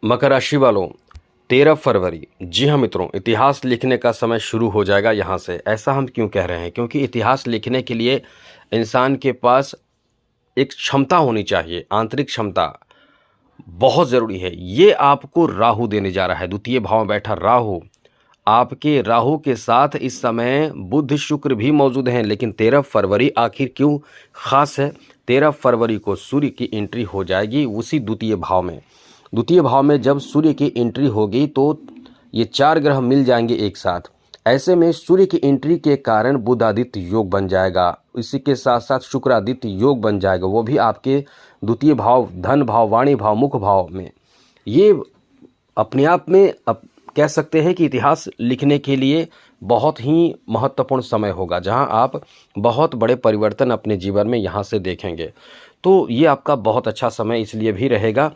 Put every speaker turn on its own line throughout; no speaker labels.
मकर राशि वालों, 13 फरवरी, जी हाँ मित्रों, इतिहास लिखने का समय शुरू हो जाएगा यहाँ से। ऐसा हम क्यों कह रहे हैं? क्योंकि इतिहास लिखने के लिए इंसान के पास एक क्षमता होनी चाहिए, आंतरिक क्षमता बहुत ज़रूरी है। ये आपको राहु देने जा रहा है। द्वितीय भाव में बैठा राहु, आपके राहु के साथ इस समय बुध शुक्र भी मौजूद हैं। लेकिन 13 फरवरी आखिर क्यों खास है? 13 फरवरी को सूर्य की एंट्री हो जाएगी उसी द्वितीय भाव में। द्वितीय भाव में जब सूर्य की एंट्री होगी तो ये 4 ग्रह मिल जाएंगे एक साथ। ऐसे में सूर्य की एंट्री के कारण बुधादित्य योग बन जाएगा, इसी के साथ साथ शुक्रादित्य योग बन जाएगा, वो भी आपके द्वितीय भाव, धन भाव, वाणी भाव, मुख भाव में। ये अपने आप में कह सकते हैं कि इतिहास लिखने के लिए बहुत ही महत्वपूर्ण समय होगा, जहां आप बहुत बड़े परिवर्तन अपने जीवन में यहां से देखेंगे। तो ये आपका बहुत अच्छा समय इसलिए भी रहेगा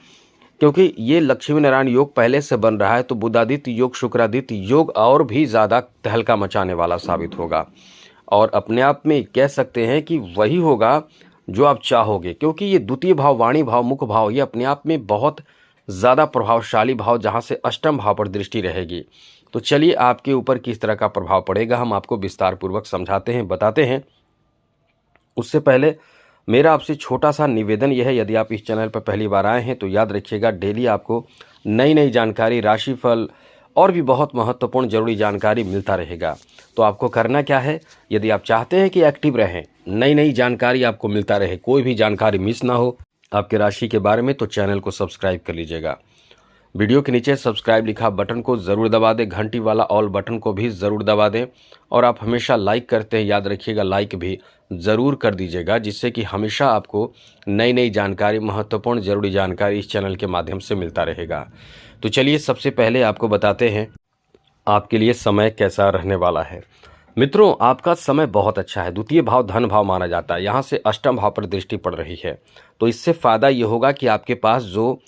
क्योंकि ये लक्ष्मी नारायण योग पहले से बन रहा है, तो बुधादित्य योग, शुक्रादित्य योग और भी ज़्यादा तहलका मचाने वाला साबित होगा। और अपने आप में कह सकते हैं कि वही होगा जो आप चाहोगे, क्योंकि ये द्वितीय भाव, वाणी भाव, मुख भाव, ये अपने आप में बहुत ज़्यादा प्रभावशाली भाव, जहाँ से अष्टम भाव पर दृष्टि रहेगी। तो चलिए आपके ऊपर किस तरह का प्रभाव पड़ेगा हम आपको विस्तार पूर्वक समझाते हैं, बताते हैं। उससे पहले मेरा आपसे छोटा सा निवेदन यह है, यदि आप इस चैनल पर पहली बार आए हैं तो याद रखिएगा, डेली आपको नई नई जानकारी, राशिफल और भी बहुत महत्वपूर्ण जरूरी जानकारी मिलता रहेगा। तो आपको करना क्या है? यदि आप चाहते हैं कि एक्टिव रहें, नई नई जानकारी आपको मिलता रहे, कोई भी जानकारी मिस ना हो आपके राशि के बारे में, तो चैनल को सब्सक्राइब कर लीजिएगा। वीडियो के नीचे सब्सक्राइब लिखा बटन को ज़रूर दबा दें, घंटी वाला ऑल बटन को भी ज़रूर दबा दें। और आप हमेशा लाइक करते हैं, याद रखिएगा लाइक भी ज़रूर कर दीजिएगा, जिससे कि हमेशा आपको नई नई जानकारी, महत्वपूर्ण ज़रूरी जानकारी इस चैनल के माध्यम से मिलता रहेगा। तो चलिए सबसे पहले आपको बताते हैं आपके लिए समय कैसा रहने वाला है। मित्रों, आपका समय बहुत अच्छा है। द्वितीय भाव धन भाव माना जाता है, यहाँ से अष्टम भाव पर दृष्टि पड़ रही है। तो इससे फ़ायदा ये होगा कि आपके पास जो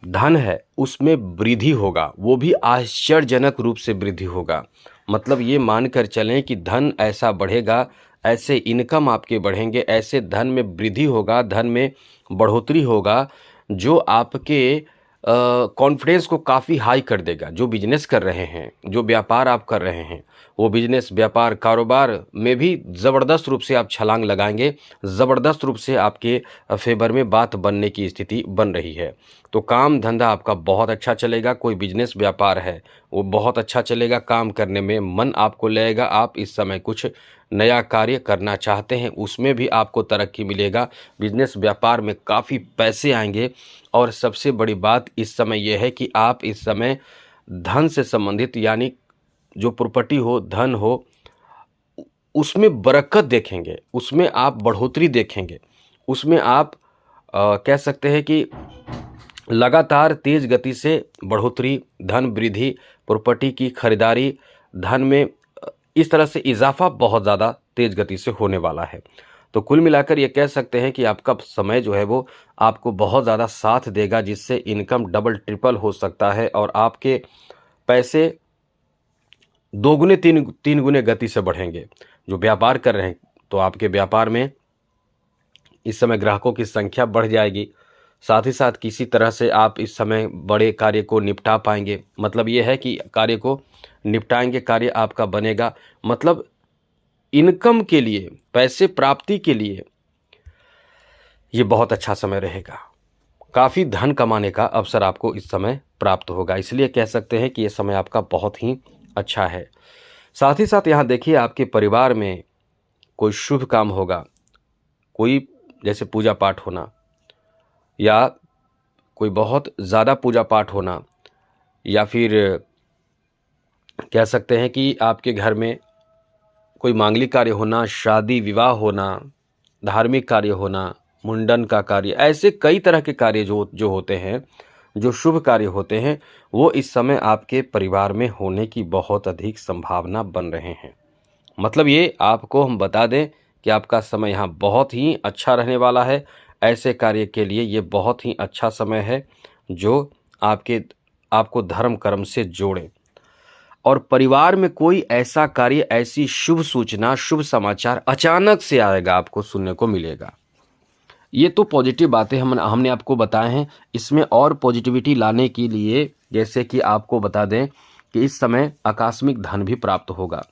धन है उसमें वृद्धि होगा, वो भी आश्चर्यजनक रूप से वृद्धि होगा। मतलब ये मानकर चलें कि धन ऐसा बढ़ेगा, ऐसे इनकम आपके बढ़ेंगे, ऐसे धन में वृद्धि होगा, धन में बढ़ोतरी होगा, जो आपके कॉन्फिडेंस को काफ़ी हाई कर देगा। जो बिजनेस कर रहे हैं, जो व्यापार आप कर रहे हैं, वो बिजनेस, व्यापार, कारोबार में भी ज़बरदस्त रूप से आप छलांग लगाएंगे, ज़बरदस्त रूप से आपके फेवर में बात बनने की स्थिति बन रही है। तो काम धंधा आपका बहुत अच्छा चलेगा। कोई बिजनेस व्यापार है वो बहुत अच्छा चलेगा, काम करने में मन आपको लगेगा। आप इस समय कुछ नया कार्य करना चाहते हैं, उसमें भी आपको तरक्की मिलेगा। बिजनेस व्यापार में काफ़ी पैसे आएंगे। और सबसे बड़ी बात इस समय यह है कि आप इस समय धन से संबंधित, यानी जो प्रॉपर्टी हो, धन हो, उसमें बरकत देखेंगे, उसमें आप बढ़ोतरी देखेंगे, उसमें आप कह सकते हैं कि लगातार तेज गति से बढ़ोतरी, धन वृद्धि, प्रॉपर्टी की खरीदारी, धन में इस तरह से इजाफा बहुत ज़्यादा तेज गति से होने वाला है। तो कुल मिलाकर ये कह सकते हैं कि आपका समय जो है वो आपको बहुत ज़्यादा साथ देगा, जिससे इनकम डबल ट्रिपल हो सकता है और आपके पैसे दोगुने तीन गुने गति से बढ़ेंगे। जो व्यापार कर रहे हैं तो आपके व्यापार में इस समय ग्राहकों की संख्या बढ़ जाएगी। साथ ही साथ किसी तरह से आप इस समय बड़े कार्य को निपटा पाएंगे। मतलब ये है कि कार्य को निपटाएंगे, कार्य आपका बनेगा। मतलब इनकम के लिए, पैसे प्राप्ति के लिए ये बहुत अच्छा समय रहेगा। काफ़ी धन कमाने का अवसर आपको इस समय प्राप्त होगा। इसलिए कह सकते हैं कि ये समय आपका बहुत ही अच्छा है। साथ ही साथ यहाँ देखिए, आपके परिवार में कोई शुभ काम होगा, कोई जैसे पूजा पाठ होना, या कोई बहुत ज़्यादा पूजा पाठ होना, या फिर कह सकते हैं कि आपके घर में कोई मांगलिक कार्य होना, शादी विवाह होना, धार्मिक कार्य होना, मुंडन का कार्य, ऐसे कई तरह के कार्य जो होते हैं, जो शुभ कार्य होते हैं, वो इस समय आपके परिवार में होने की बहुत अधिक संभावना बन रहे हैं। मतलब ये आपको हम बता दें कि आपका समय यहाँ बहुत ही अच्छा रहने वाला है। ऐसे कार्य के लिए ये बहुत ही अच्छा समय है जो आपको धर्म कर्म से जोड़े। और परिवार में कोई ऐसा कार्य, ऐसी शुभ सूचना, शुभ समाचार अचानक से आएगा, आपको सुनने को मिलेगा। ये तो पॉजिटिव बातें हमने आपको बताए हैं। इसमें और पॉजिटिविटी लाने के लिए जैसे कि आपको बता दें कि इस समय आकस्मिक धन भी प्राप्त होगा।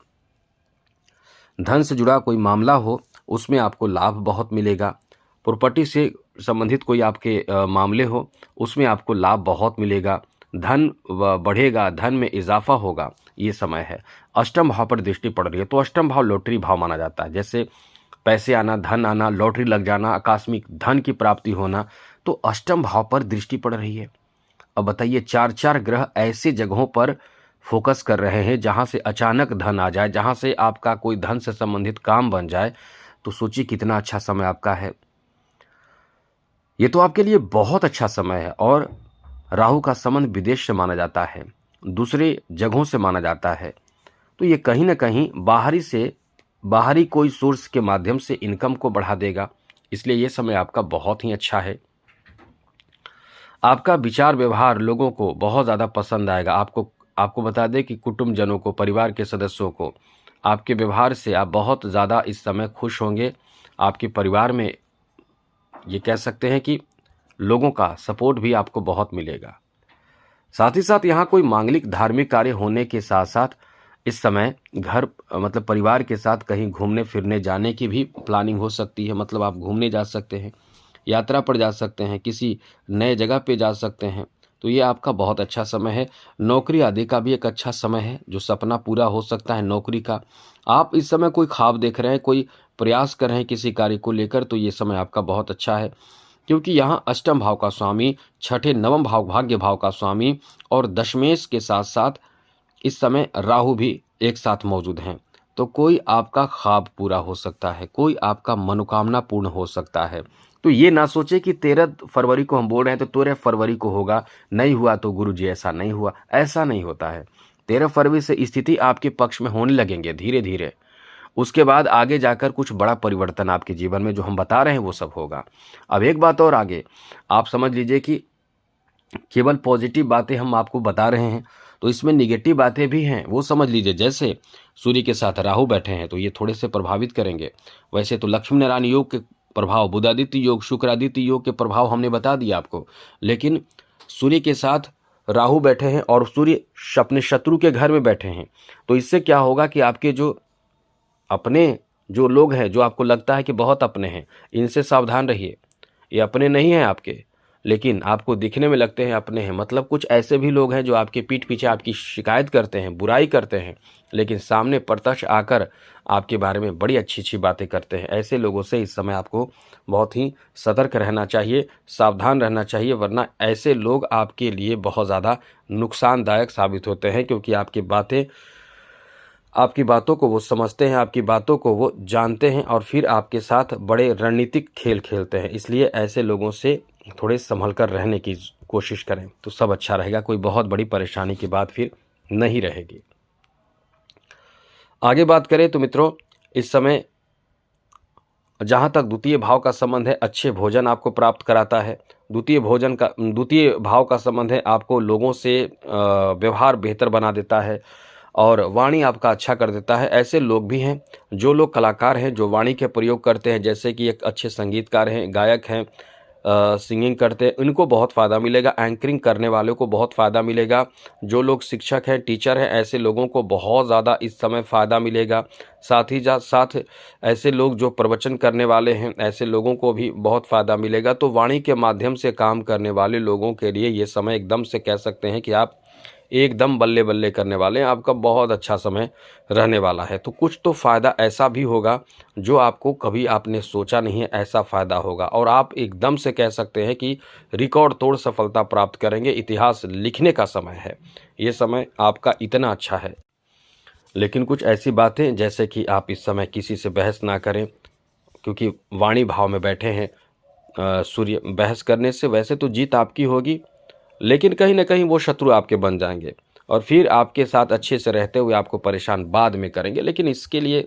धन से जुड़ा कोई मामला हो उसमें आपको लाभ बहुत मिलेगा। प्रॉपर्टी से संबंधित कोई आपके मामले हो उसमें आपको लाभ बहुत मिलेगा। धन बढ़ेगा, धन में इजाफा होगा, ये समय है। अष्टम भाव पर दृष्टि पड़ रही है तो अष्टम भाव लॉटरी भाव माना जाता है। जैसे पैसे आना, धन आना, लॉटरी लग जाना, आकस्मिक धन की प्राप्ति होना, तो अष्टम भाव पर दृष्टि पड़ रही है। अब बताइए, 4 ग्रह ऐसी जगहों पर फोकस कर रहे हैं जहां से अचानक धन आ जाए, जहां से आपका कोई धन से संबंधित काम बन जाए, तो सोचिए कितना अच्छा समय आपका है। ये तो आपके लिए बहुत अच्छा समय है। और राहु का संबंध विदेश से माना जाता है, दूसरे जगहों से माना जाता है, तो ये कहीं ना कहीं बाहरी कोई सोर्स के माध्यम से इनकम को बढ़ा देगा। इसलिए ये समय आपका बहुत ही अच्छा है। आपका विचार व्यवहार लोगों को बहुत ज़्यादा पसंद आएगा। आपको बता दें कि कुटुंबजनों को, परिवार के सदस्यों को आपके व्यवहार से आप बहुत ज़्यादा इस समय खुश होंगे। आपके परिवार में ये कह सकते हैं कि लोगों का सपोर्ट भी आपको बहुत मिलेगा। साथ ही साथ यहाँ कोई मांगलिक धार्मिक कार्य होने के साथ साथ इस समय घर मतलब परिवार के साथ कहीं घूमने फिरने जाने की भी प्लानिंग हो सकती है। मतलब आप घूमने जा सकते हैं, यात्रा पर जा सकते हैं, किसी नए जगह पे जा सकते हैं, तो ये आपका बहुत अच्छा समय है। नौकरी आदि का भी एक अच्छा समय है, जो सपना पूरा हो सकता है नौकरी का। आप इस समय कोई ख्वाब देख रहे हैं, कोई प्रयास कर रहे हैं किसी कार्य को लेकर, तो ये समय आपका बहुत अच्छा है। क्योंकि यहाँ अष्टम भाव का स्वामी, छठे नवम भाव भाग्य भाव का स्वामी और दशमेश के साथ साथ इस समय राहु भी एक साथ मौजूद हैं। तो कोई आपका ख्वाब पूरा हो सकता है, कोई आपका मनोकामना पूर्ण हो सकता है। तो ये ना सोचे कि 13 फरवरी को हम बोल रहे हैं तो 13 फरवरी को होगा, नहीं हुआ तो गुरुजी ऐसा नहीं हुआ, ऐसा नहीं होता है। 13 फरवरी से स्थिति आपके पक्ष में होने लगेंगे धीरे धीरे। उसके बाद आगे जाकर कुछ बड़ा परिवर्तन आपके जीवन में जो हम बता रहे हैं वो सब होगा। अब एक बात और आगे आप समझ लीजिए कि केवल पॉजिटिव बातें हम आपको बता रहे हैं, तो इसमें निगेटिव बातें भी हैं, वो समझ लीजिए। जैसे सूर्य के साथ राहु बैठे हैं तो ये थोड़े से प्रभावित करेंगे। वैसे तो लक्ष्मी नारायण योग के प्रभाव, बुधादित्य योग, शुक्रादित्य योग के प्रभाव हमने बता दिया आपको, लेकिन सूर्य के साथ राहु बैठे हैं और सूर्य अपने शत्रु के घर में बैठे हैं, तो इससे क्या होगा कि आपके जो लोग हैं, जो आपको लगता है कि बहुत अपने हैं, इनसे सावधान रहिए। ये अपने नहीं हैं आपके, लेकिन आपको दिखने में लगते हैं अपने हैं। मतलब कुछ ऐसे भी लोग हैं जो आपके पीठ पीछे आपकी शिकायत करते हैं, बुराई करते हैं, लेकिन सामने प्रत्यक्ष आकर आपके बारे में बड़ी अच्छी अच्छी बातें करते हैं। ऐसे लोगों से इस समय आपको बहुत ही सतर्क रहना चाहिए, सावधान रहना चाहिए, वरना ऐसे लोग आपके लिए बहुत ज़्यादा नुकसानदायक साबित होते हैं। क्योंकि आपकी बातों को वो समझते हैं, आपकी बातों को वो जानते हैं और फिर आपके साथ बड़े रणनीतिक खेल खेलते हैं। इसलिए ऐसे लोगों से थोड़े संभल कर रहने की कोशिश करें तो सब अच्छा रहेगा। कोई बहुत बड़ी परेशानी की बात फिर नहीं रहेगी। आगे बात करें तो मित्रों, इस समय जहाँ तक द्वितीय भाव का संबंध है, अच्छे भोजन आपको प्राप्त कराता है। द्वितीय भाव का संबंध है आपको लोगों से व्यवहार बेहतर बना देता है और वाणी आपका अच्छा कर देता है। ऐसे लोग भी हैं, जो लोग कलाकार हैं, जो वाणी के प्रयोग करते हैं, जैसे कि एक अच्छे संगीतकार हैं, गायक हैं, सिंगिंग करते हैं, इनको बहुत फ़ायदा मिलेगा। एंकरिंग करने वालों को बहुत फ़ायदा मिलेगा। जो लोग शिक्षक हैं, टीचर हैं, ऐसे लोगों को बहुत ज़्यादा इस समय फ़ायदा मिलेगा। साथ ही साथ ऐसे लोग जो प्रवचन करने वाले हैं, ऐसे लोगों को भी बहुत फ़ायदा मिलेगा। तो वाणी के माध्यम से काम करने वाले लोगों के लिए ये समय एकदम से कह सकते हैं कि आप एकदम बल्ले बल्ले करने वाले हैं। आपका बहुत अच्छा समय रहने वाला है। तो कुछ तो फ़ायदा ऐसा भी होगा जो आपको कभी आपने सोचा नहीं है, ऐसा फ़ायदा होगा और आप एकदम से कह सकते हैं कि रिकॉर्ड तोड़ सफलता प्राप्त करेंगे। इतिहास लिखने का समय है, ये समय आपका इतना अच्छा है। लेकिन कुछ ऐसी बातें जैसे कि आप इस समय किसी से बहस ना करें, क्योंकि वाणी भाव में बैठे हैं सूर्य। बहस करने से वैसे तो जीत आपकी होगी, लेकिन कहीं ना कहीं वो शत्रु आपके बन जाएंगे और फिर आपके साथ अच्छे से रहते हुए आपको परेशान बाद में करेंगे। लेकिन इसके लिए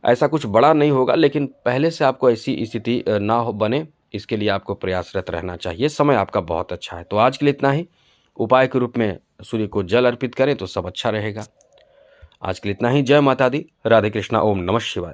ऐसा कुछ बड़ा नहीं होगा, लेकिन पहले से आपको ऐसी स्थिति ना हो बने, इसके लिए आपको प्रयासरत रहना चाहिए। समय आपका बहुत अच्छा है। तो आज के लिए इतना ही। उपाय के रूप में सूर्य को जल अर्पित करें तो सब अच्छा रहेगा। आज के लिए इतना ही। जय माता दी, राधे कृष्णा, ओम नमः शिवाय।